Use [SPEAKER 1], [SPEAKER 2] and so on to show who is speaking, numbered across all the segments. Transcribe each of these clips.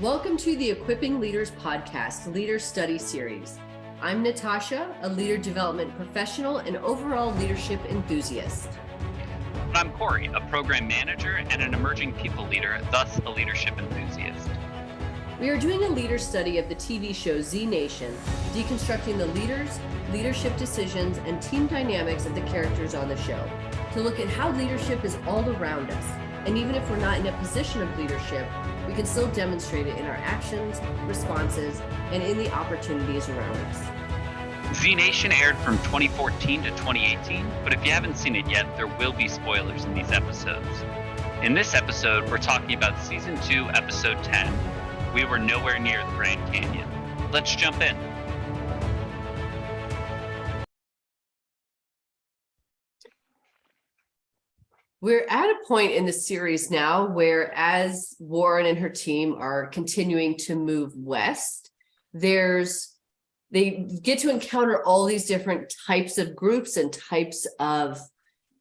[SPEAKER 1] Welcome to the Equipping Leaders Podcast Leader Study Series. I'm Natasha, a leader development professional and overall leadership enthusiast.
[SPEAKER 2] And I'm Corey, a program manager and an emerging people leader, thus a leadership enthusiast.
[SPEAKER 1] We are doing a leader study of the TV show Z Nation, deconstructing the leaders, leadership decisions, and team dynamics of the characters on the show to look at how leadership is all around us. And even if we're not in a position of leadership, we can still demonstrate it in our actions, responses, and in the opportunities around us.
[SPEAKER 2] Z Nation aired from 2014 to 2018, but if you haven't seen it yet, there will be spoilers in these episodes. In this episode, we're talking about Season 2, Episode 10, We Were Nowhere Near the Grand Canyon. Let's jump in.
[SPEAKER 1] We're at a point in the series now where as Warren and her team are continuing to move west, they get to encounter all these different types of groups and types of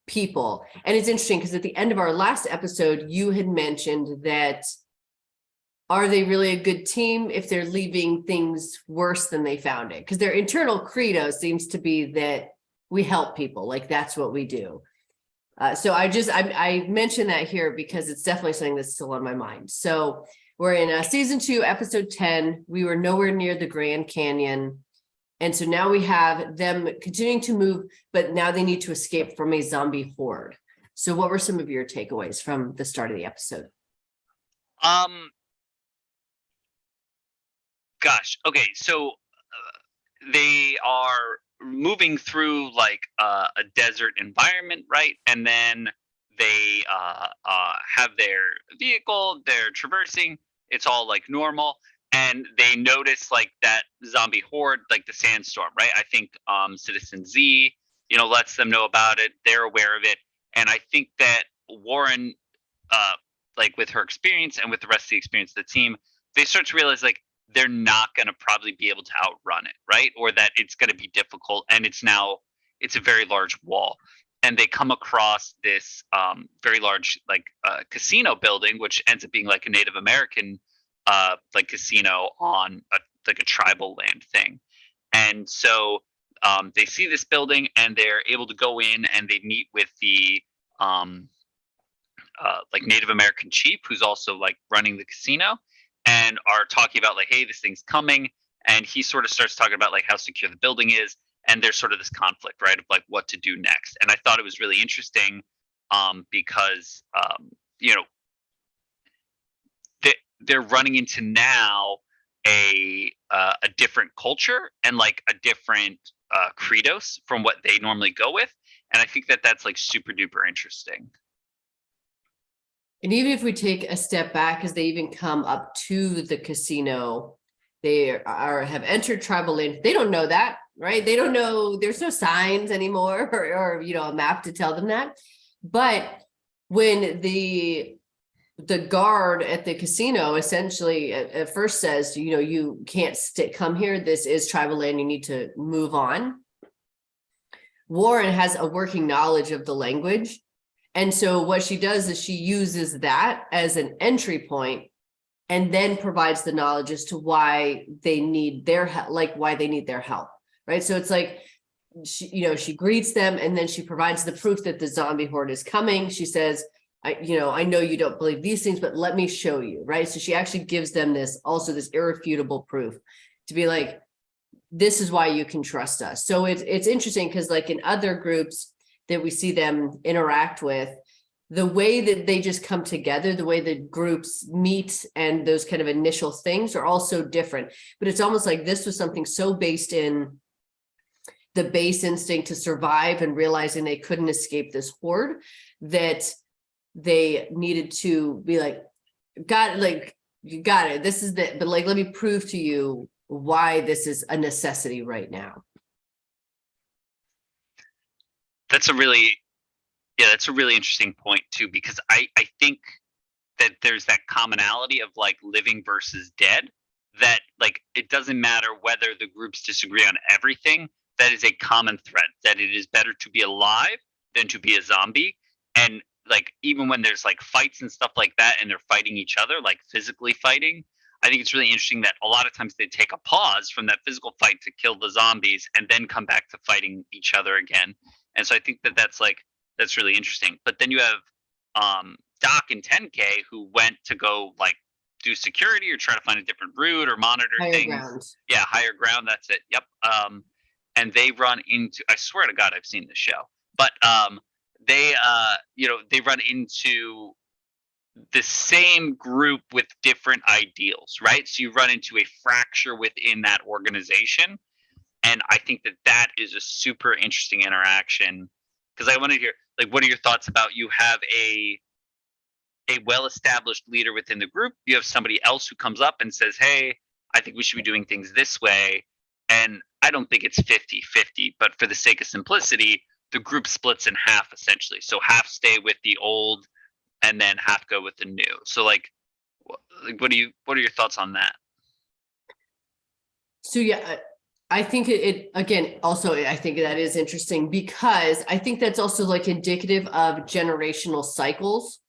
[SPEAKER 1] people. And it's interesting because at the end of our last episode, you had mentioned that are they really a good team if they're leaving things worse than they found it? Because their internal credo seems to be that we help people, like that's what we do. So I mentioned that here because it's definitely something that's still on my mind. So we're in Season 2, Episode 10. We were nowhere near the Grand Canyon. And so now we have them continuing to move, but now they need to escape from a zombie horde. So what were some of your takeaways from the start of the episode?
[SPEAKER 2] Okay, so they are moving through like a desert environment, right? And then they have their vehicle, they're traversing, it's all like normal, and they notice like that zombie horde, like the sandstorm, right? I think Citizen Z, lets them know about it, they're aware of it, and I think that Warren, like with her experience and with the rest of the experience of the team, they start to realize like they're not going to probably be able to outrun it, right? Or that it's going to be difficult, and it's a very large wall. And they come across this very large like casino building, which ends up being like a Native American like casino on like a tribal land thing. And so they see this building and they're able to go in and they meet with the like Native American chief, who's also like running the casino, and are talking about like, hey, this thing's coming. And he sort of starts talking about like how secure the building is. And there's sort of this conflict, right, of like what to do next. And I thought it was really interesting because, they're running into now a different culture and like a different credos from what they normally go with. And I think that that's like super duper interesting.
[SPEAKER 1] And even if we take a step back, as they even come up to the casino, they have entered tribal land. They don't know that, right? They don't know, there's no signs anymore or a map to tell them that. But when the guard at the casino essentially at first says, you can't come here, this is tribal land, you need to move on. Warren has a working knowledge of the language. And so what she does is she uses that as an entry point and then provides the knowledge as to why they need their help, right? So it's like, she greets them and then she provides the proof that the zombie horde is coming. She says, I know you don't believe these things, but let me show you, right? So she actually gives them this irrefutable proof to be like, this is why you can trust us. So it's interesting because like in other groups that we see them interact with, the way that they just come together, the way the groups meet and those kind of initial things are also different. But it's almost like this was something so based in the base instinct to survive and realizing they couldn't escape this horde that they needed to be like, you got it. This is but like, let me prove to you why this is a necessity right now.
[SPEAKER 2] That's a really interesting point too, because I think that there's that commonality of like living versus dead, that like it doesn't matter whether the groups disagree on everything, that is a common thread, that it is better to be alive than to be a zombie. And like even when there's like fights and stuff like that and they're fighting each other, like physically fighting, I think it's really interesting that a lot of times they take a pause from that physical fight to kill the zombies and then come back to fighting each other again. And so I think that that's really interesting. But then you have Doc and 10K who went to go like do security or try to find a different route or monitor
[SPEAKER 1] Higher
[SPEAKER 2] things.
[SPEAKER 1] ground.
[SPEAKER 2] Yeah, higher ground. That's it. Yep. And they run into. I swear to God, I've seen this show. But they they run into the same group with different ideals, right? So you run into a fracture within that organization, and I think that that is a super interesting interaction because I want to hear like what are your thoughts about you have a well-established leader within the group, you have somebody else who comes up and says, hey, I think we should be doing things this way, and I don't think it's 50-50, but for the sake of simplicity the group splits in half essentially, so half stay with the old and then half go with the new. So like what are your thoughts on that?
[SPEAKER 1] So yeah, I think it again, also, I think that is interesting because I think that's also like indicative of generational cycles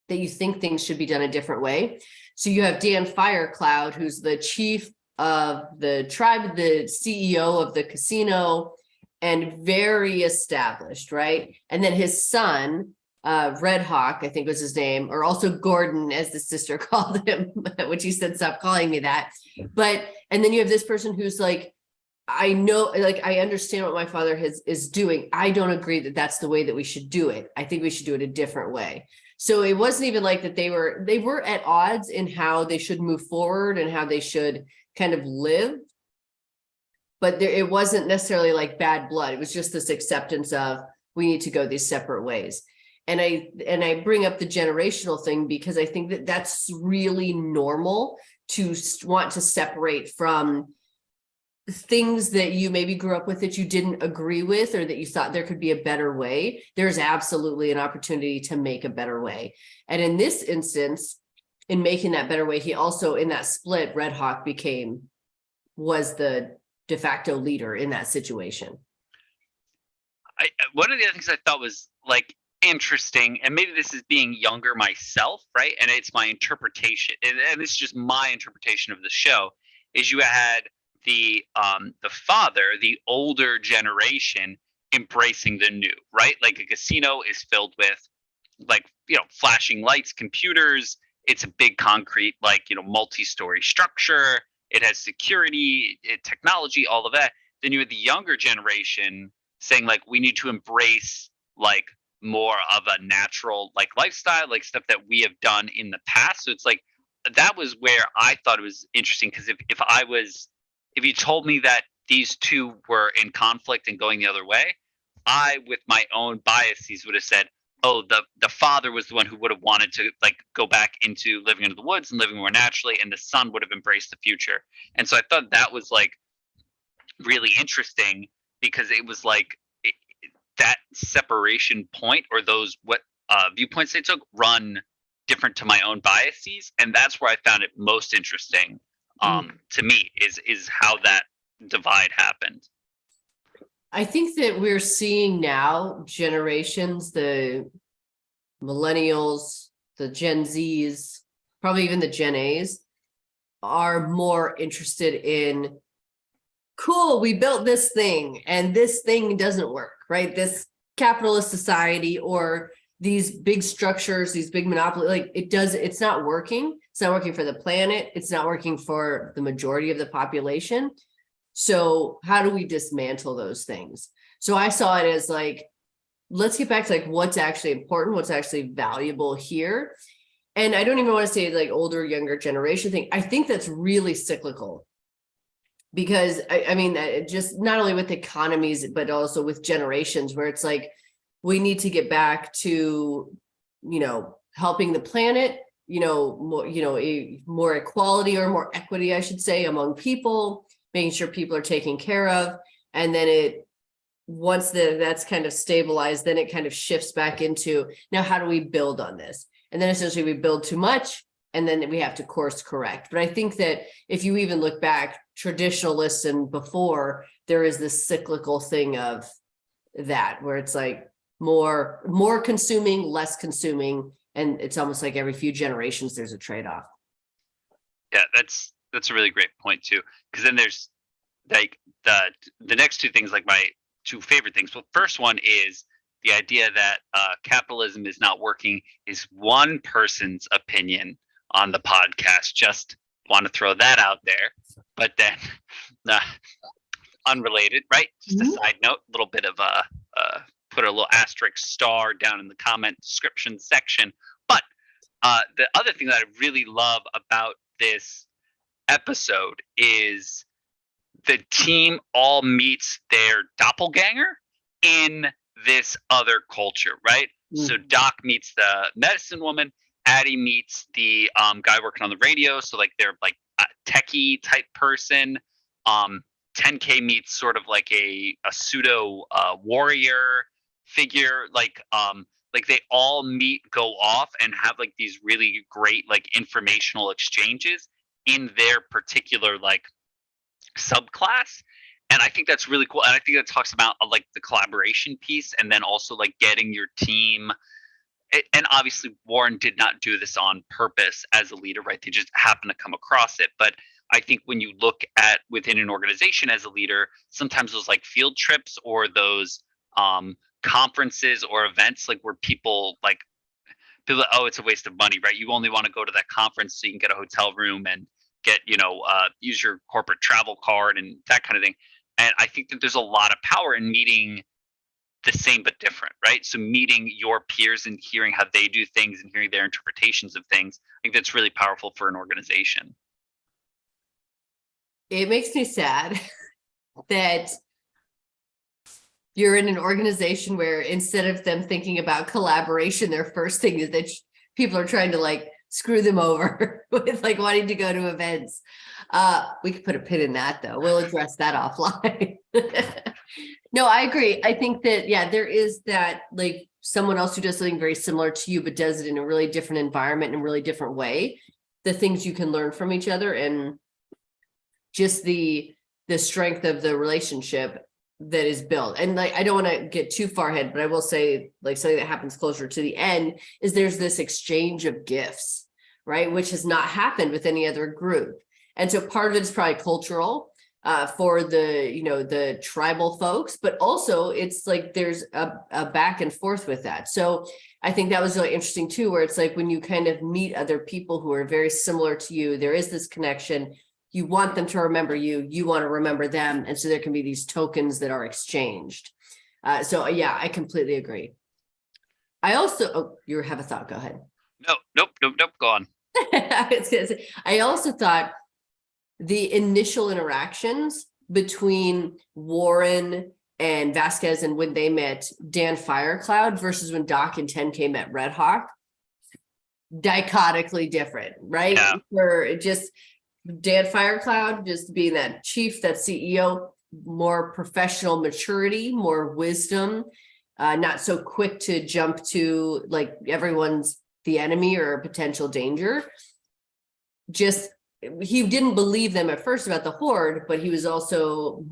[SPEAKER 1] that you think things should be done a different way. So you have Dan Firecloud, who's the chief of the tribe, the CEO of the casino, and very established, right? And then his son, Red Hawk, I think was his name, or also Gordon, as the sister called him, which he said, stop calling me that. But, and then you have this person who's like, I know, like, I understand what my father is doing. I don't agree that that's the way that we should do it. I think we should do it a different way. So it wasn't even like that they were at odds in how they should move forward and how they should kind of live. But it wasn't necessarily like bad blood. It was just this acceptance of we need to go these separate ways. And I bring up the generational thing because I think that that's really normal to want to separate from things that you maybe grew up with that you didn't agree with or that you thought there could be a better way. There's absolutely an opportunity to make a better way. And in this instance, in making that better way, he also, in that split, Red Hawk was the de facto leader in that situation.
[SPEAKER 2] One of the other things I thought was like interesting, and maybe this is being younger myself, right? And it's my interpretation, and this is just my interpretation of the show, is you had the father, the older generation embracing the new, right? Like a casino is filled with like, flashing lights, computers. It's a big concrete, like, multi-story structure. It has security, technology, all of that. Then you had the younger generation saying like, we need to embrace like more of a natural like lifestyle, like stuff that we have done in the past. So it's like, that was where I thought it was interesting. Cause if you told me that these two were in conflict and going the other way, I, with my own biases, would have said, oh, the father was the one who would have wanted to like go back into living into the woods and living more naturally, and the son would have embraced the future. And so I thought that was like really interesting because it was like that separation point, or those viewpoints they took, run different to my own biases, and that's where I found it most interesting. To me is how that divide happened.
[SPEAKER 1] I think that we're seeing now generations, the millennials, the Gen Zs, probably even the Gen As, are more interested in, cool, we built this thing and this thing doesn't work, right? This capitalist society or these big structures, these big monopoly, like it's not working. It's not working for the planet. It's not working for the majority of the population. So how do we dismantle those things? So I saw it as like, let's get back to like what's actually important, what's actually valuable here. And I don't even want to say like older, younger generation thing. I think that's really cyclical. Because I mean, just not only with economies, but also with generations where it's like, we need to get back to, helping the planet, more equality or more equity, I should say, among people, making sure people are taken care of. And then once that's kind of stabilized, then it kind of shifts back into, now, how do we build on this? And then essentially we build too much, and then we have to course correct. But I think that if you even look back, traditionalists and before, there is this cyclical thing of that, where it's like more consuming, less consuming. And it's almost like every few generations, there's a trade-off.
[SPEAKER 2] Yeah, that's a really great point too. Because then there's like the next two things, like my two favorite things. Well, first one is the idea that capitalism is not working is one person's opinion on the podcast. Just want to throw that out there. But then, uh, unrelated, right? Just a
[SPEAKER 1] Mhm.
[SPEAKER 2] side note, a little bit of put a little asterisk star down in the comment description section. But the other thing that I really love about this episode is the team all meets their doppelganger in this other culture, right? So
[SPEAKER 1] Mhm.
[SPEAKER 2] Doc meets the medicine woman, Addie meets the guy working on the radio. So like they're like a techie type person. Um, 10K meets sort of like a pseudo warrior figure. Like they all meet, go off, and have like these really great like informational exchanges in their particular like subclass. And I think that's really cool, and I think that talks about like the collaboration piece, and then also like getting your team. And obviously Warren did not do this on purpose as a leader, right? They just happened to come across it. But I think when you look at within an organization as a leader, sometimes those like field trips or those conferences or events, like where people, oh, it's a waste of money, right? You only want to go to that conference so you can get a hotel room and get, use your corporate travel card and that kind of thing. And I think that there's a lot of power in meeting the same but different, right? So meeting your peers and hearing how they do things and hearing their interpretations of things, I think that's really powerful for an organization.
[SPEAKER 1] It makes me sad that you're in an organization where instead of them thinking about collaboration, their first thing is that people are trying to like screw them over with like wanting to go to events. We could put a pin in that though. We'll address that offline. No, I agree. I think that, yeah, there is that like someone else who does something very similar to you, but does it in a really different environment, in a really different way. The things you can learn from each other and just the strength of the relationship that is built. And like I don't want to get too far ahead, but I will say like something that happens closer to the end is there's this exchange of gifts, right? Which has not happened with any other group. And so part of it is probably cultural for the tribal folks, but also it's like there's a back and forth with that. So I think that was really interesting too, where it's like when you kind of meet other people who are very similar to you, there is this connection. You want them to remember you, you want to remember them. And so there can be these tokens that are exchanged. So yeah, I completely agree. I also, oh, you have a thought, go ahead.
[SPEAKER 2] No, nope, go on.
[SPEAKER 1] I also thought the initial interactions between Warren and Vasquez and when they met Dan Firecloud versus when Doc and 10K met Red Hawk, dichotically different, right?
[SPEAKER 2] Yeah.
[SPEAKER 1] For just Dan Firecloud, just being that chief, that CEO, more professional maturity, more wisdom, not so quick to jump to like everyone's the enemy or a potential danger. Just he didn't believe them at first about the horde, but he was also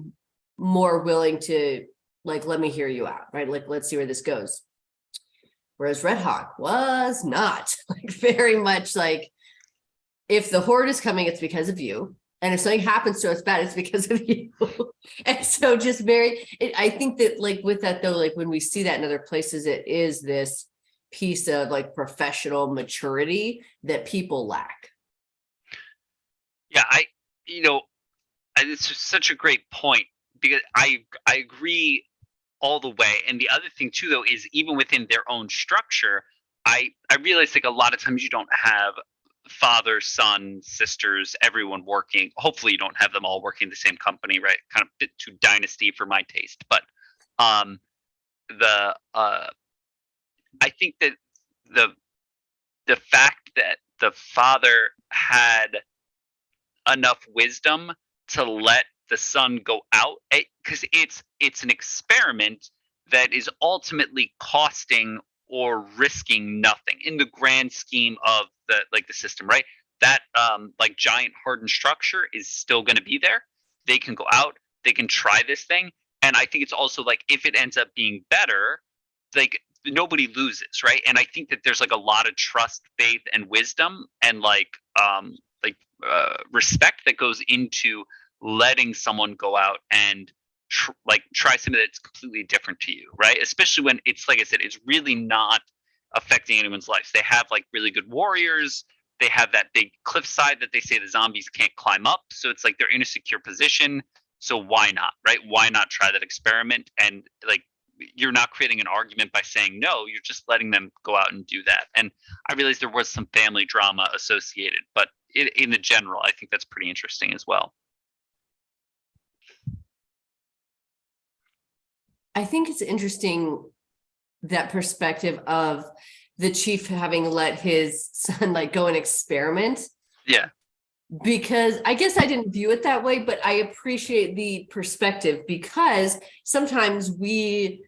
[SPEAKER 1] more willing to like, let me hear you out, right? Like, let's see where this goes. Whereas Red Hawk was not like very much like, if the horde is coming, it's because of you. And if something happens to us bad, it's because of you. And so just I think that like with that though, like when we see that in other places, it is this piece of like professional maturity that people lack.
[SPEAKER 2] Yeah, it's just such a great point because I agree all the way. And the other thing too, though, is even within their own structure, I realize like a lot of times you don't have father, son, sisters, everyone working. Hopefully, you don't have them all working in the same company, right? Kind of a bit too dynasty for my taste. But um, the I think that the the fact that the father had enough wisdom to let the son go out because it's an experiment that is ultimately costing or risking nothing in the grand scheme of the system, right? That like giant hardened structure is still going to be there. They can go out, they can try this thing, and I think it's also like if it ends up being better, like nobody loses, right? And I think that there's like a lot of trust, faith, and wisdom, and like respect that goes into letting someone go out and try something that's completely different to you, right? Especially when it's, like I said, it's really not affecting anyone's lives. They have like really good warriors. They have that big cliffside that they say the zombies can't climb up. So it's like they're in a secure position. So why not, right? Why not try that experiment? And like, you're not creating an argument by saying no, you're just letting them go out and do that. And I realized there was some family drama associated, but in the general, I think that's pretty interesting as well.
[SPEAKER 1] I think it's interesting, that perspective of the chief having let his son like go and experiment.
[SPEAKER 2] Yeah.
[SPEAKER 1] Because I guess I didn't view it that way, but I appreciate the perspective, because sometimes we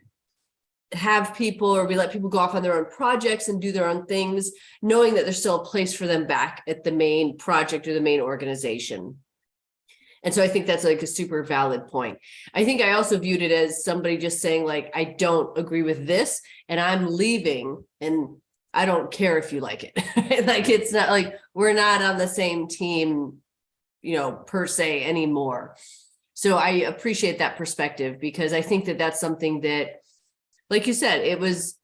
[SPEAKER 1] have people, or we let people go off on their own projects and do their own things, knowing that there's still a place for them back at the main project or the main organization. And so I think that's like a super valid point. I think I also viewed it as somebody just saying like, I don't agree with this and I'm leaving, and I don't care if you like it. Like, it's not like we're not on the same team, per se anymore. So I appreciate that perspective, because I think that that's something that, like you said, it was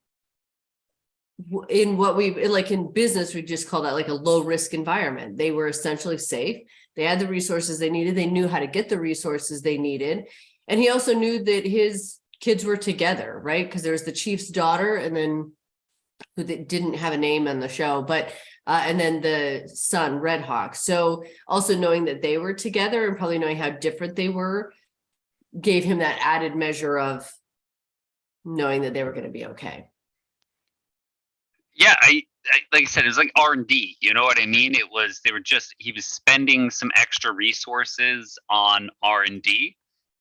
[SPEAKER 1] in what we like in business, we just call that like a low risk environment. They were essentially safe. They had the resources they needed. They knew how to get the resources they needed. And he also knew that his kids were together, right? Because there was the chief's daughter, and then who didn't have a name on the show, but and then the son, Red Hawk. So also knowing that they were together and probably knowing how different they were gave him that added measure of knowing that they were going to be okay.
[SPEAKER 2] Yeah, I like I said, it was like R&D, you know what I mean? He was spending some extra resources on R&D,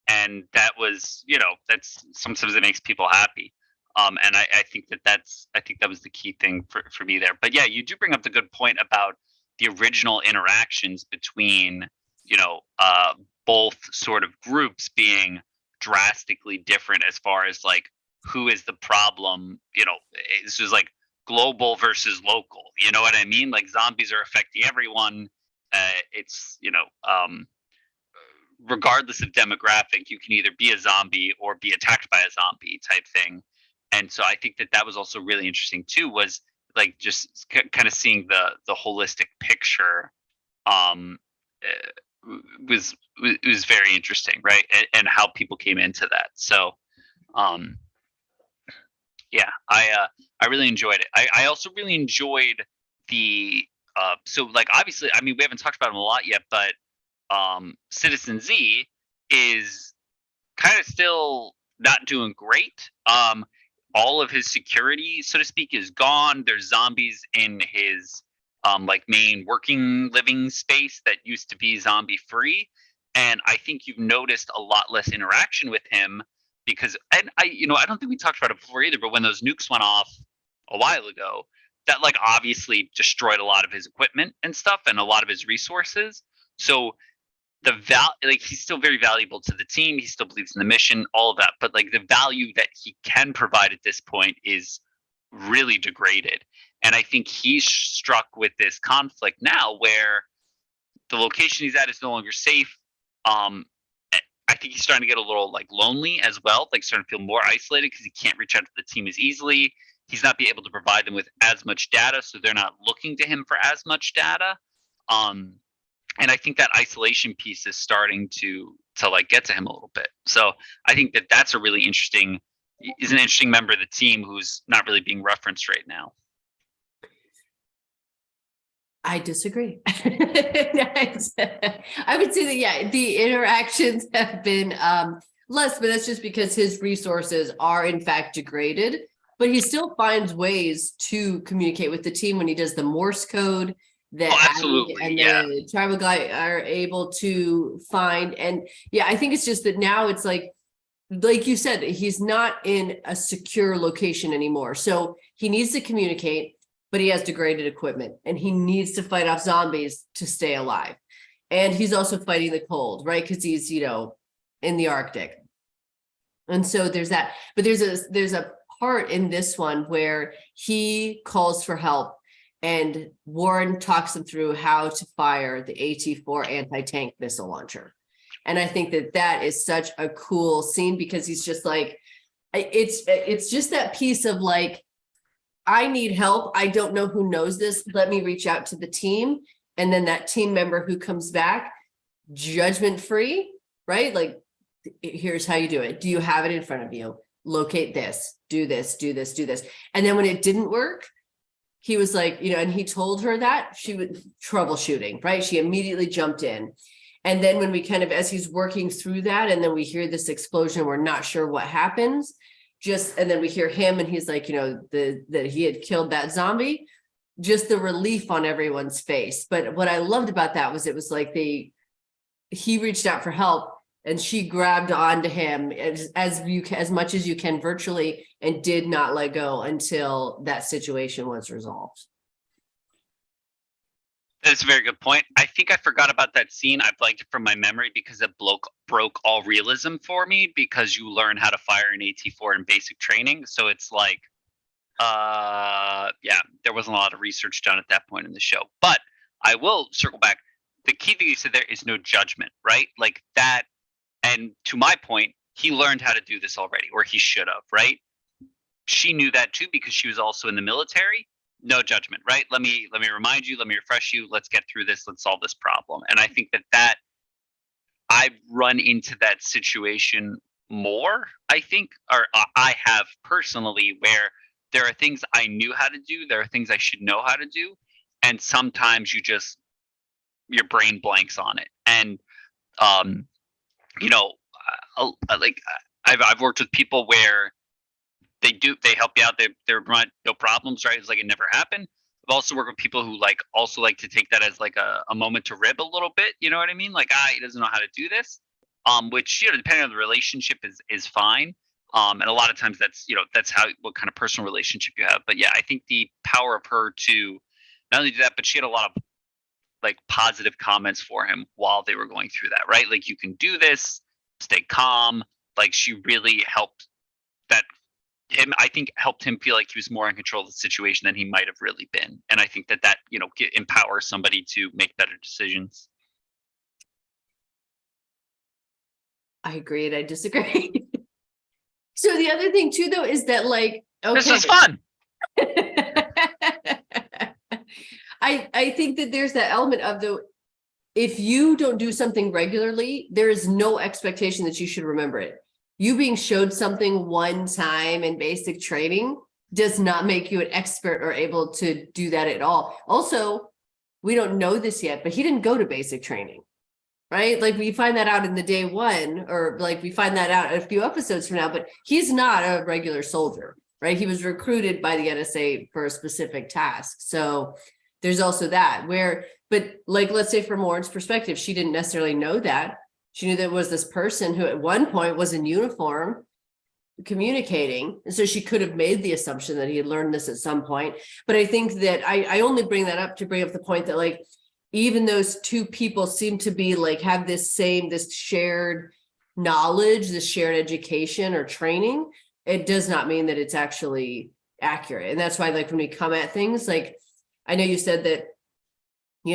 [SPEAKER 2] and that was, that's sometimes it makes people happy. And I think that was the key thing for me there. But yeah, you do bring up the good point about the original interactions between, both sort of groups being drastically different as far as like who is the problem. This was like global versus local, you know what I mean? Like, zombies are affecting everyone. It's regardless of demographic, you can either be a zombie or be attacked by a zombie type thing. And so I think that was also really interesting too, was like just kind of seeing the holistic picture. Was very interesting, right? And how people came into that. So yeah, I really enjoyed it. I also really enjoyed the so like, obviously, I mean, we haven't talked about him a lot yet, but Citizen Z is kind of still not doing great. All of his security, so to speak, is gone. There's zombies in his like main working living space that used to be zombie free. And I think you've noticed a lot less interaction with him, because, and I don't think we talked about it before either, but when those nukes went off a while ago, that like obviously destroyed a lot of his equipment and stuff and a lot of his resources. So like, he's still very valuable to the team. He still believes in the mission, all of that. But like, the value that he can provide at this point is really degraded. And I think he's struck with this conflict now where the location he's at is no longer safe. I think he's starting to get a little like lonely as well, like starting to feel more isolated because he can't reach out to the team as easily. He's not be able to provide them with as much data, so they're not looking to him for as much data. And I think that isolation piece is starting to like get to him a little bit. So I think that's a really interesting, is an interesting member of the team who's not really being referenced right now.
[SPEAKER 1] I disagree. I would say that, yeah, the interactions have been less, but that's just because his resources are in fact degraded, but he still finds ways to communicate with the team when he does the Morse code that
[SPEAKER 2] absolutely,
[SPEAKER 1] and
[SPEAKER 2] yeah.
[SPEAKER 1] the tribal guy are able to find. And yeah, I think it's just that now it's like you said, he's not in a secure location anymore. So he needs to communicate, but he has degraded equipment and he needs to fight off zombies to stay alive. And he's also fighting the cold, right? Because he's, in the Arctic. And so there's that, but there's a part in this one where he calls for help and Warren talks them through how to fire the AT-4 anti-tank missile launcher. And I think that that is such a cool scene, because he's just like, it's just that piece of like, I need help. I don't know who knows this. Let me reach out to the team. And then that team member who comes back, judgment free, right? Like, here's how you do it. Do you have it in front of you? Locate this, do this, do this, do this. And then when it didn't work, he was like, and he told her that she was troubleshooting, right? She immediately jumped in. And then when we kind of, as he's working through that, and then we hear this explosion, we're not sure what happens. And then we hear him and he's like, that he had killed that zombie, just the relief on everyone's face. But what I loved about that was, it was like he reached out for help and she grabbed onto him as much as you can virtually, and did not let go until that situation was resolved.
[SPEAKER 2] That's a very good point. I think I forgot about that scene. I blanked it from my memory because it broke all realism for me, because you learn how to fire an AT-4 in basic training. So it's like, yeah, there wasn't a lot of research done at that point in the show. But I will circle back. The key thing you said there is no judgment, right? Like that. And to my point, he learned how to do this already, or he should have, right? She knew that too, because she was also in the military. No judgment, right? Let me remind you, let me refresh you. Let's get through this. Let's solve this problem. And I think that I've run into that situation more, I think, or I have personally, where there are things I knew how to do. There are things I should know how to do. And sometimes your brain blanks on it. And, like I've worked with people where they help you out. They're no problems, right? It's like it never happened. I've also worked with people who also like to take that as like a moment to rib a little bit. You know what I mean? Like, he doesn't know how to do this. Which, depending on the relationship is fine. And a lot of times that's what kind of personal relationship you have. But yeah, I think the power of her to not only do that, but she had a lot of like positive comments for him while they were going through that, right? Like, you can do this, stay calm. Like, she really helped helped him feel like he was more in control of the situation than he might have really been. And I think that empowers somebody to make better decisions.
[SPEAKER 1] I agree and I disagree. So the other thing too, though, is that like, okay.
[SPEAKER 2] This is fun.
[SPEAKER 1] I think that there's that element of if you don't do something regularly, there is no expectation that you should remember it. You being showed something one time in basic training does not make you an expert or able to do that at all. Also, we don't know this yet, but he didn't go to basic training, right? Like, we find that out in the day one, or like we find that out a few episodes from now, but he's not a regular soldier, right? He was recruited by the NSA for a specific task. So there's also that but like, let's say from Warren's perspective, she didn't necessarily know that. She knew there was this person who at one point was in uniform communicating. And so she could have made the assumption that he had learned this at some point. But I think that I only bring that up to bring up the point that, like, even those two people seem to be like, have this shared knowledge, this shared education or training. It does not mean that it's actually accurate. And that's why, like, when we come at things, like, I know you said that,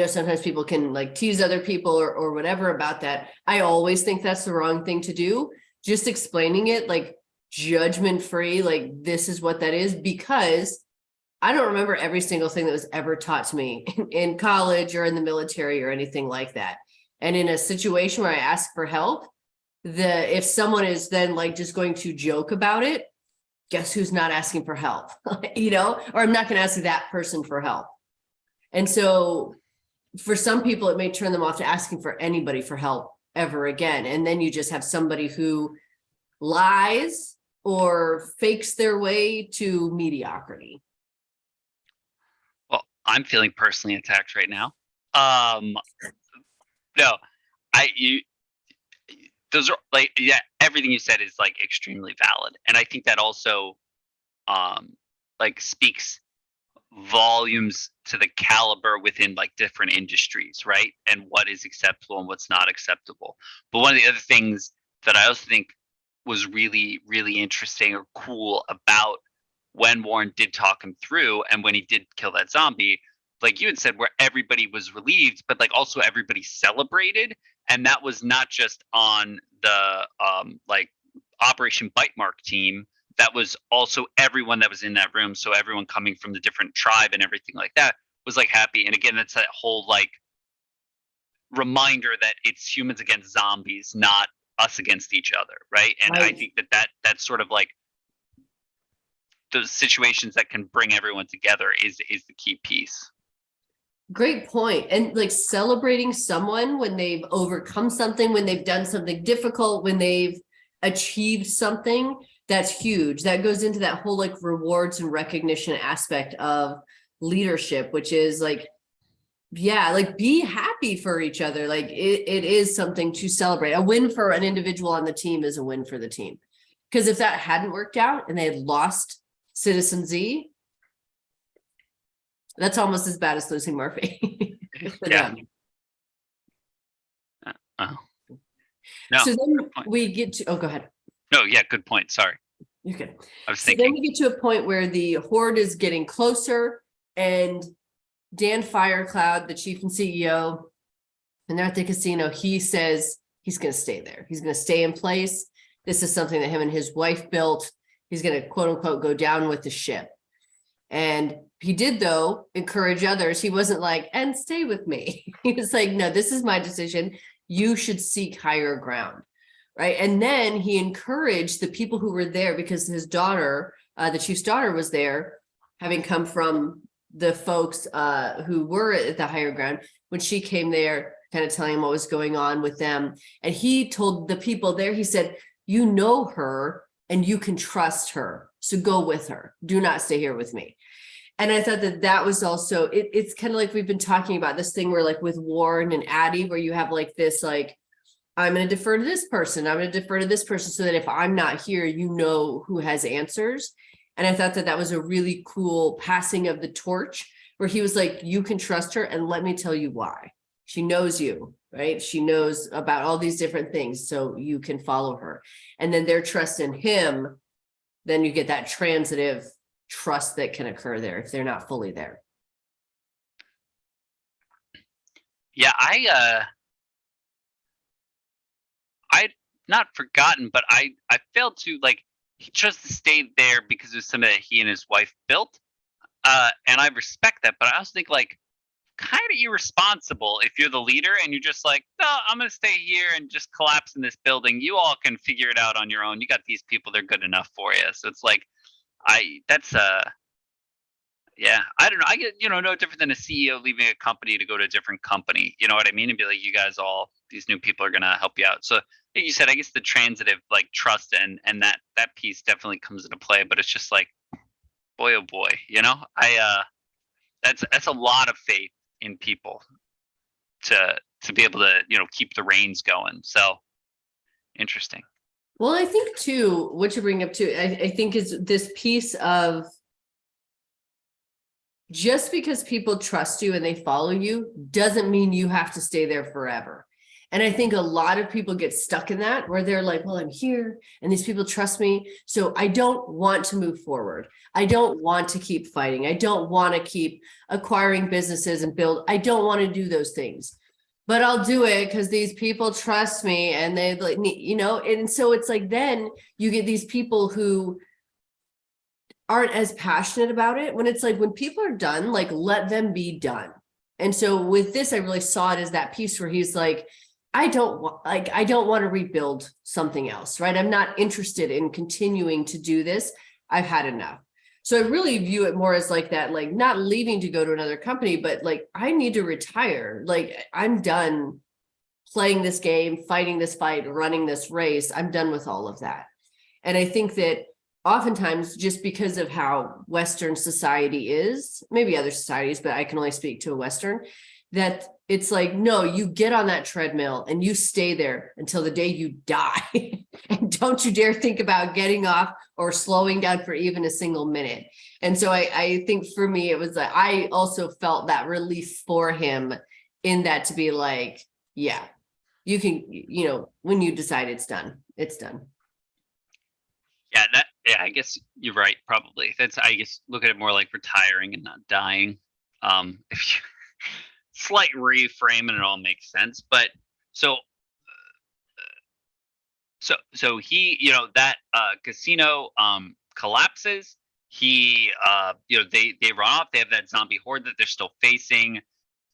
[SPEAKER 1] sometimes people can like tease other people or whatever about that. I always think that's the wrong thing to do. Just explaining it like judgment free, like, this is what that is, because I don't remember every single thing that was ever taught to me in college or in the military or anything like that. And in a situation where I ask for help, if someone is then like just going to joke about it, guess who's not asking for help, or I'm not going to ask that person for help. And so for some people, it may turn them off to asking for anybody for help ever again. And then you just have somebody who lies or fakes their way to mediocrity.
[SPEAKER 2] Well, I'm feeling personally attacked right now. No, those are like, yeah, everything you said is like extremely valid. And I think that also, like, speaks volumes to the caliber within like different industries, right? And what is acceptable and what's not acceptable. But one of the other things that I also think was really, really interesting or cool about when Warren did talk him through and when he did kill that zombie like you had said, where everybody was relieved, but like also everybody celebrated. And that was not just on the like Operation Bite Mark team. That was also everyone that was in that room. So everyone coming from the different tribe and everything like that was like happy. And again, that's that whole like reminder that it's humans against zombies, not us against each other, right? And I
[SPEAKER 1] Right.
[SPEAKER 2] think that's sort of like those situations that can bring everyone together is the key piece.
[SPEAKER 1] Great point. And like celebrating someone when they've overcome something, when they've done something difficult, when they've achieved something, that's huge. That goes into that whole like rewards and recognition aspect of leadership, which is like, yeah, like be happy for each other. Like it is something to celebrate. A win for an individual on the team is a win for the team. Because if that hadn't worked out and they had lost Citizen Z, that's almost as bad as losing Murphy. For
[SPEAKER 2] Yeah.
[SPEAKER 1] them.
[SPEAKER 2] Oh. No,
[SPEAKER 1] So then
[SPEAKER 2] good point.
[SPEAKER 1] we get to, oh, go ahead.
[SPEAKER 2] No, yeah, good point. Sorry.
[SPEAKER 1] Okay.
[SPEAKER 2] I was
[SPEAKER 1] So then
[SPEAKER 2] thinking.
[SPEAKER 1] we get to a point where the horde is getting closer and Dan Firecloud, the chief and CEO, and they're at the casino, he says he's going to stay there. He's going to stay in place. This is something that him and his wife built. He's going to quote unquote go down with the ship. And he did, though, encourage others. He wasn't like, and stay with me. He was like, no, this is my decision. You should seek higher ground. Right. And then he encouraged the people who were there because his daughter, the chief's daughter, was there, having come from the folks who were at the higher ground. When she came there, kind of telling him what was going on with them. And he told the people there, he said, you know her and you can trust her. So go with her. Do not stay here with me. And I thought that that was also, it's kind of like we've been talking about this thing where like with Warren and Addie, where you have like this, like, I'm going to defer to this person. I'm going to defer to this person so that if I'm not here, you know who has answers. And I thought that that was a really cool passing of the torch where he was like, you can trust her. And let me tell you why. She knows you, right? She knows about all these different things. So you can follow her. And then their trust in him, then you get that transitive trust that can occur there if they're not fully there.
[SPEAKER 2] Yeah, I'd not forgotten, but I failed to like he chose to stay there because it was something that he and his wife built. And I respect that, but I also think like kind of irresponsible if you're the leader and you're just like, no, I'm gonna stay here and just collapse in this building. You all can figure it out on your own. You got these people, they're good enough for you. So it's like that's yeah, I don't know. I get, no different than a CEO leaving a company to go to a different company. You know what I mean? And be like, you guys all, these new people are gonna help you out. So like you said, I guess the transitive like trust and that piece definitely comes into play. But it's just like, boy, oh boy, that's a lot of faith in people to be able to keep the reins going. So interesting.
[SPEAKER 1] Well, I think too, what you bring up too, I think is this piece of just because people trust you and they follow you doesn't mean you have to stay there forever. And I think a lot of people get stuck in that where they're like, well, I'm here and these people trust me. So I don't want to move forward. I don't want to keep fighting. I don't want to keep acquiring businesses and build. I don't want to do those things, but I'll do it because these people trust me and they like, and so it's like, then you get these people who aren't as passionate about it when it's like, when people are done, like, let them be done. And so with this, I really saw it as that piece where he's like, I don't want to rebuild something else, right? I'm not interested in continuing to do this. I've had enough. So I really view it more as like that, like not leaving to go to another company, but like, I need to retire. Like I'm done playing this game, fighting this fight, running this race. I'm done with all of that. And I think that oftentimes just because of how Western society is, maybe other societies, but I can only speak to a Western, that it's like, no, you get on that treadmill and you stay there until the day you die. And don't you dare think about getting off or slowing down for even a single minute. And so I think for me, it was like, I also felt that relief for him in that, to be like, yeah, you can, when you decide it's done, it's done.
[SPEAKER 2] Yeah, I guess you're right. Probably I guess look at it more like retiring and not dying. If you slight reframe and it all makes sense. But so so he, that casino collapses. He they run off. They have that zombie horde that they're still facing.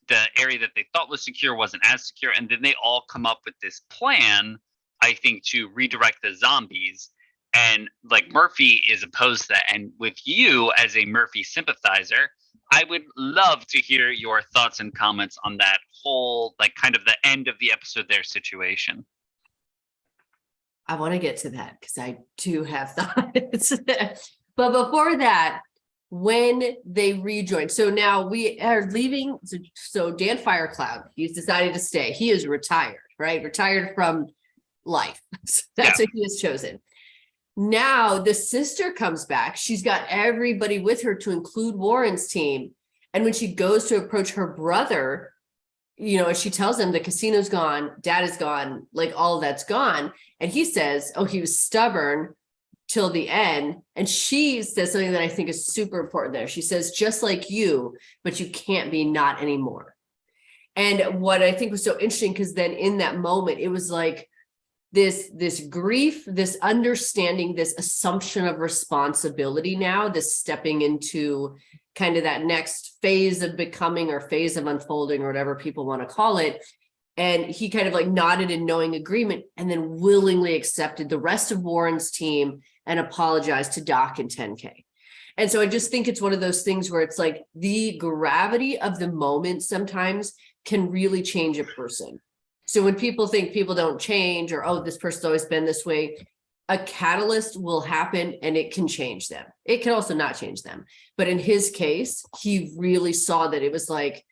[SPEAKER 2] The area that they thought was secure wasn't as secure, and then they all come up with this plan, I think, to redirect the zombies. And like Murphy is opposed to that. And with you as a Murphy sympathizer, I would love to hear your thoughts and comments on that whole, like, kind of the end of the episode there situation.
[SPEAKER 1] I want to get to that because I too have thoughts. But before that, when they rejoin, so now we are leaving. So Dan Firecloud, he's decided to stay. He is retired, right? Retired from life. That's what he has chosen. Now the sister comes back. She's got everybody with her to include Warren's team. And when she goes to approach her brother, she tells him the casino's gone, dad is gone, like all of that's gone. And he says, oh, he was stubborn till the end. And she says something that I think is super important there. She says, just like you, but you can't be not anymore. And what I think was so interesting, because then in that moment, it was like this grief, this understanding, this assumption of responsibility now, this stepping into kind of that next phase of becoming or phase of unfolding or whatever people want to call it. And he kind of like nodded in knowing agreement and then willingly accepted the rest of Warren's team and apologized to Doc and 10K. And so I just think it's one of those things where it's like the gravity of the moment sometimes can really change a person. So when people think people don't change or, oh, this person's always been this way, a catalyst will happen and it can change them. It can also not change them. But in his case, he really saw that it was like,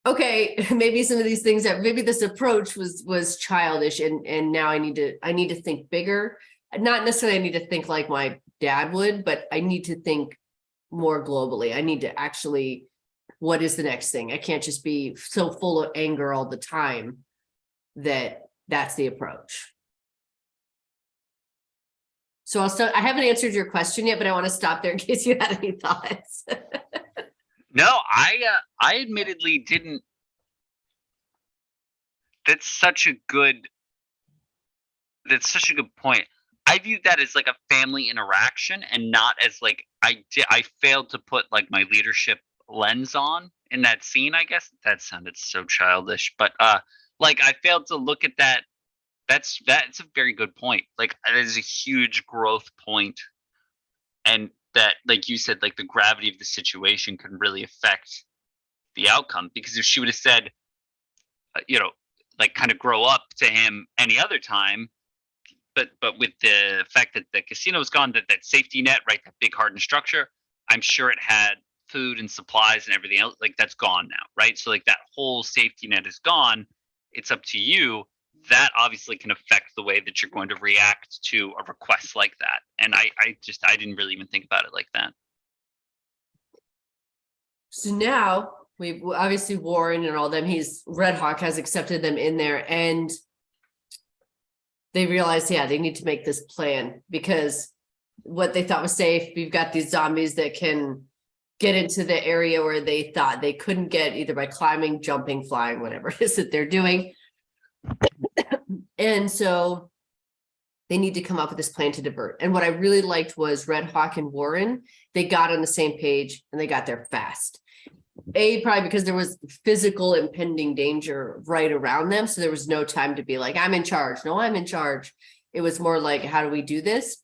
[SPEAKER 1] okay, maybe some of these things that maybe this approach was childish. And now I need to think bigger. Not necessarily I need to think like my dad would, but I need to think more globally. I need to actually, what is the next thing? I can't just be so full of anger all the time that's the approach. So I'll start. I haven't answered your question yet, but I want to stop there in case you had any thoughts.
[SPEAKER 2] No, I admittedly didn't. That's such a good point. I viewed that as like a family interaction and not as like I failed to put like my leadership lens on in that scene. I guess that sounded so childish, but like I failed to look at that. That's a very good point. Like that is a huge growth point, and that, like you said, like the gravity of the situation can really affect the outcome. Because if she would have said, like kind of grow up to him any other time, but with the fact that the casino's gone, that safety net, right, that big hardened structure, I'm sure it had food and supplies and everything else, like that's gone now, right? So like that whole safety net is gone. It's up to you. That obviously can affect the way that you're going to react to a request like that. And I didn't really even think about it like that.
[SPEAKER 1] So now we obviously Warren and all them, Red Hawk has accepted them in there, and they realize, they need to make this plan because what they thought was safe, we've got these zombies that can get into the area where they thought they couldn't get either by climbing, jumping, flying, whatever it is that they're doing. And so they need to come up with this plan to divert. And what I really liked was Red Hawk and Warren, they got on the same page and they got there fast. Probably because there was physical impending danger right around them. So there was no time to be like, I'm in charge. No, I'm in charge. It was more like, how do we do this?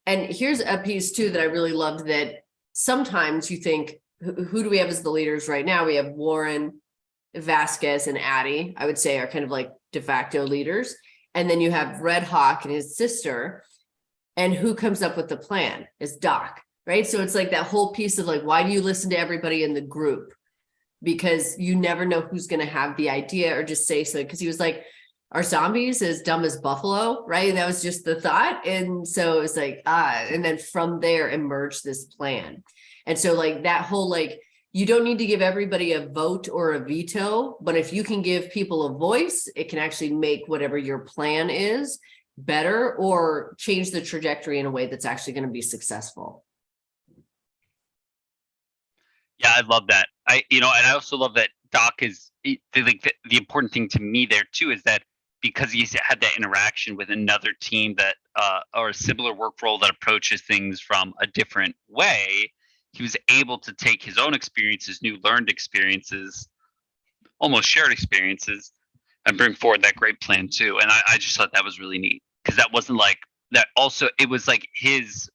[SPEAKER 1] And here's a piece too that I really loved, that sometimes you think, who do we have as the leaders right now? We have Warren, Vasquez, and Addie, I would say, are kind of like de facto leaders. And then you have Red Hawk and his sister. And who comes up with the plan is Doc, right? So it's like that whole piece of like, why do you listen to everybody in the group? Because you never know who's going to have the idea or just say so. Because he was like, are zombies as dumb as buffalo, right? And that was just the thought. And so it was like, and then from there emerged this plan. And so like that whole, like, you don't need to give everybody a vote or a veto, but if you can give people a voice, it can actually make whatever your plan is better or change the trajectory in a way that's actually going to be successful.
[SPEAKER 2] Yeah, I love that. And I also love that Doc is the important thing to me there too is that because he's had that interaction with another team that or a similar work role that approaches things from a different way, he was able to take his own experiences, new learned experiences, almost shared experiences, and bring forward that great plan too. And I just thought that was really neat because that wasn't like that. Also, it was like his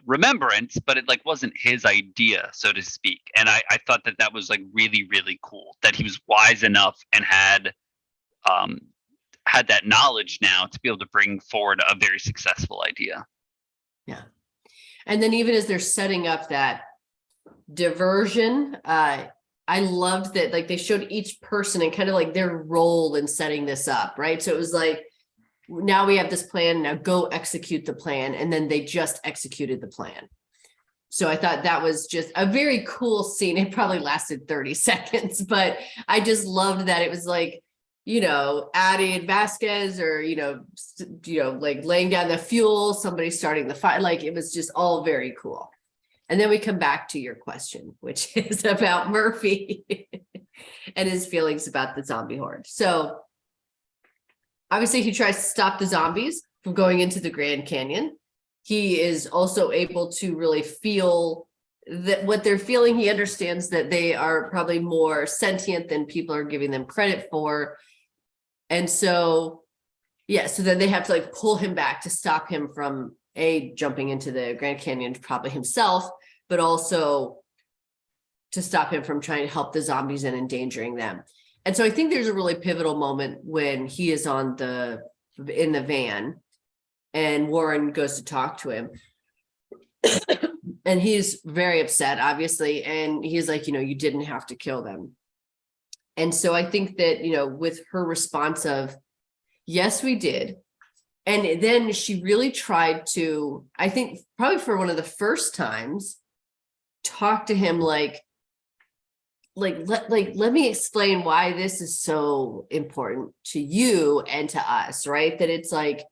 [SPEAKER 2] remembrance, but it like wasn't his idea, so to speak. And I thought that that was like really really cool that he was wise enough and um, had that knowledge now to be able to bring forward a very successful idea.
[SPEAKER 1] Yeah. And then even as they're setting up that diversion, I loved that like they showed each person and kind of like their role in setting this up, right? So it was like, now we have this plan, now go execute the plan. And then they just executed the plan. So I thought that was just a very cool scene. It probably lasted 30 seconds, but I just loved that it was like, Addie and Vasquez or, like laying down the fuel, somebody starting the fire, like it was just all very cool. And then we come back to your question, which is about Murphy and his feelings about the zombie horde. So obviously he tries to stop the zombies from going into the Grand Canyon. He is also able to really feel that what they're feeling. He understands that they are probably more sentient than people are giving them credit for. And so, so then they have to like pull him back to stop him from jumping into the Grand Canyon, probably himself, but also to stop him from trying to help the zombies and endangering them. And so I think there's a really pivotal moment when he is in the van and Warren goes to talk to him. And he's very upset, obviously. And he's like, you didn't have to kill them. And so I think that, with her response of, yes, we did. And then she really tried to, I think probably for one of the first times, talk to him let me explain why this is so important to you and to us, right? That it's like,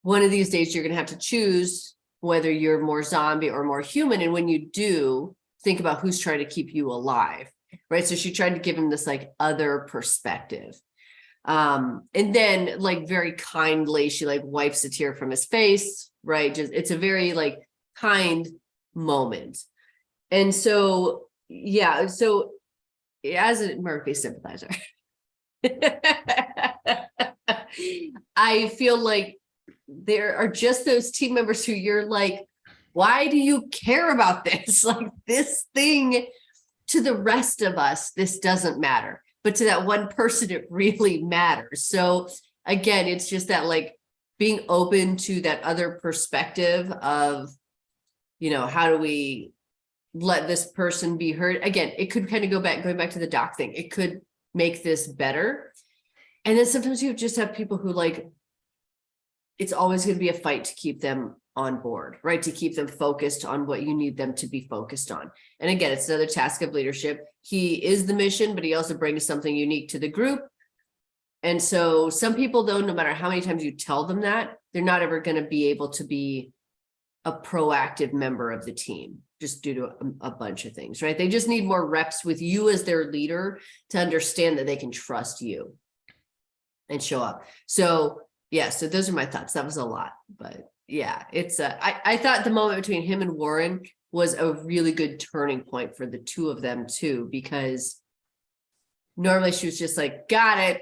[SPEAKER 1] one of these days you're going to have to choose whether you're more zombie or more human. And when you do, think about who's trying to keep you alive, right? So she tried to give him this like other perspective. And then like very kindly, she like wipes a tear from his face, right? Just, it's a very like kind moment. And so, so as a Murphy sympathizer, I feel like there are just those team members who you're like, why do you care about this? Like this thing, to the rest of us, this doesn't matter. But to that one person, it really matters. So again, it's just that like being open to that other perspective of, how do we let this person be heard? Again, it could kind of going back to the Doc thing. It could make this better. And then sometimes you just have people who like, it's always going to be a fight to keep them on board, right? To keep them focused on what you need them to be focused on. And again, it's another task of leadership. He is the mission, but he also brings something unique to the group. And so some people, though, no matter how many times you tell them that, they're not ever going to be able to be a proactive member of the team, just due to a bunch of things, right? They just need more reps with you as their leader to understand that they can trust you and show up. So so those are my thoughts. That was a lot, but it's I thought the moment between him and Warren was a really good turning point for the two of them too, because normally she was just like, got it,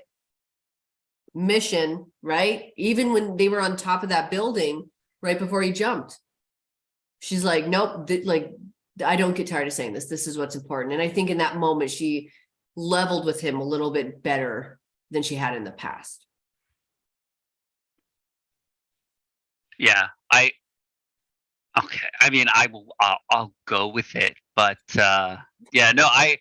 [SPEAKER 1] mission, right? Even when they were on top of that building right before he jumped, she's like, nope, I don't get tired of saying this. This is what's important. And I think in that moment, she leveled with him a little bit better than she had in the past.
[SPEAKER 2] Yeah, okay. I mean, I'll go with it, but no, I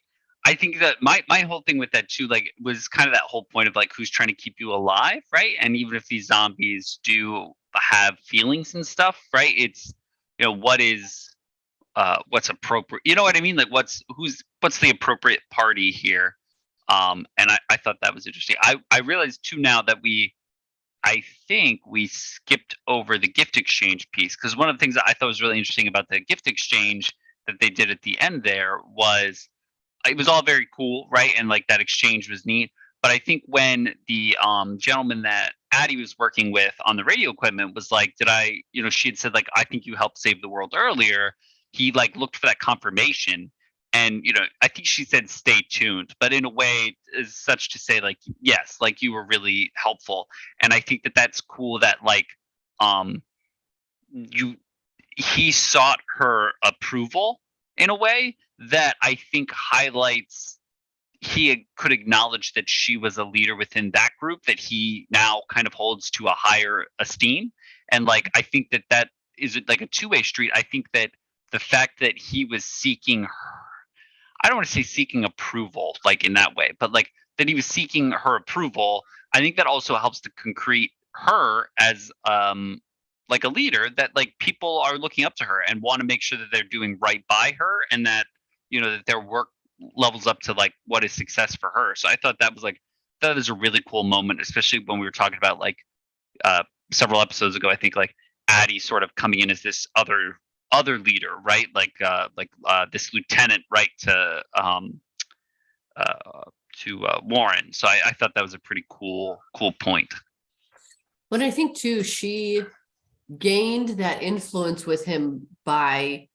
[SPEAKER 2] think that my whole thing with that too, like, was kind of that whole point of like who's trying to keep you alive, right? And even if these zombies do have feelings and stuff, right? It's what's appropriate. You know what I mean? Like what's the appropriate party here? And I thought that was interesting. I realized too now that I think we skipped over the gift exchange piece, because one of the things that I thought was really interesting about the gift exchange that they did at the end there was, it was all very cool, right? And like that exchange was neat. But I think when the gentleman that Addie was working with on the radio equipment was like, did I, she had said like, I think you helped save the world earlier. He like looked for that confirmation. And, I think she said, stay tuned, but in a way is such to say like, yes, like you were really helpful. And I think that that's cool that like, he sought her approval in a way that I think highlights, he could acknowledge that she was a leader within that group that he now kind of holds to a higher esteem. And like, I think that that is like a two-way street. I think that the fact that he was seeking her, I don't want to say seeking approval, like in that way, but like that he was seeking her approval, I think that also helps to concrete her as like a leader, that like people are looking up to her and want to make sure that they're doing right by her, and that that their work levels up to like what is success for her. So I thought that was like, that is a really cool moment, especially when we were talking about like several episodes ago, I think like Addie sort of coming in as this other leader, right? Like this lieutenant, right, to Warren. So I thought that was a pretty cool point.
[SPEAKER 1] But I think too, she gained that influence with him by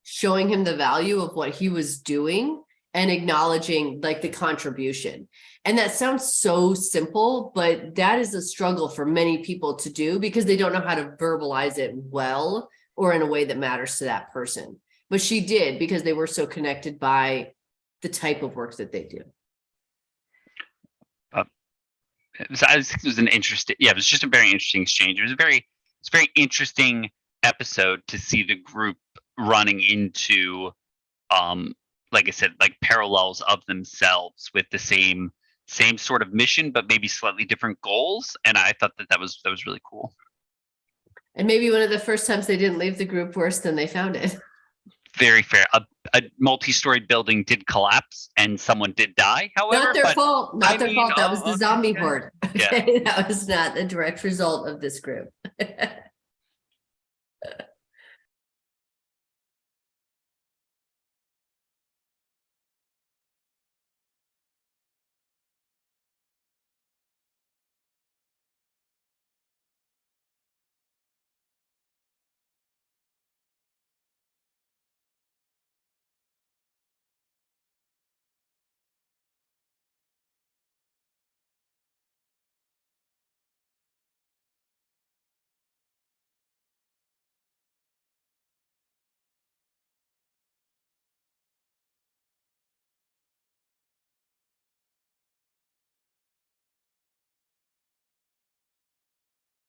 [SPEAKER 1] showing him the value of what he was doing and acknowledging like the contribution. And that sounds so simple, but that is a struggle for many people to do because they don't know how to verbalize it well or in a way that matters to that person. But she did, because they were so connected by the type of work that they do.
[SPEAKER 2] So I think it was an interesting, it was just a very interesting exchange. It's a very interesting episode to see the group running into, like I said, like parallels of themselves with the same sort of mission, but maybe slightly different goals. And I thought that was really cool.
[SPEAKER 1] And maybe one of the first times they didn't leave the group worse than they found it.
[SPEAKER 2] Very fair. A multi-storied building did collapse and someone did die, however.
[SPEAKER 1] Not their fault. Not their fault. That was the zombie
[SPEAKER 2] okay.
[SPEAKER 1] horde.
[SPEAKER 2] Yeah.
[SPEAKER 1] That was not the direct result of this group.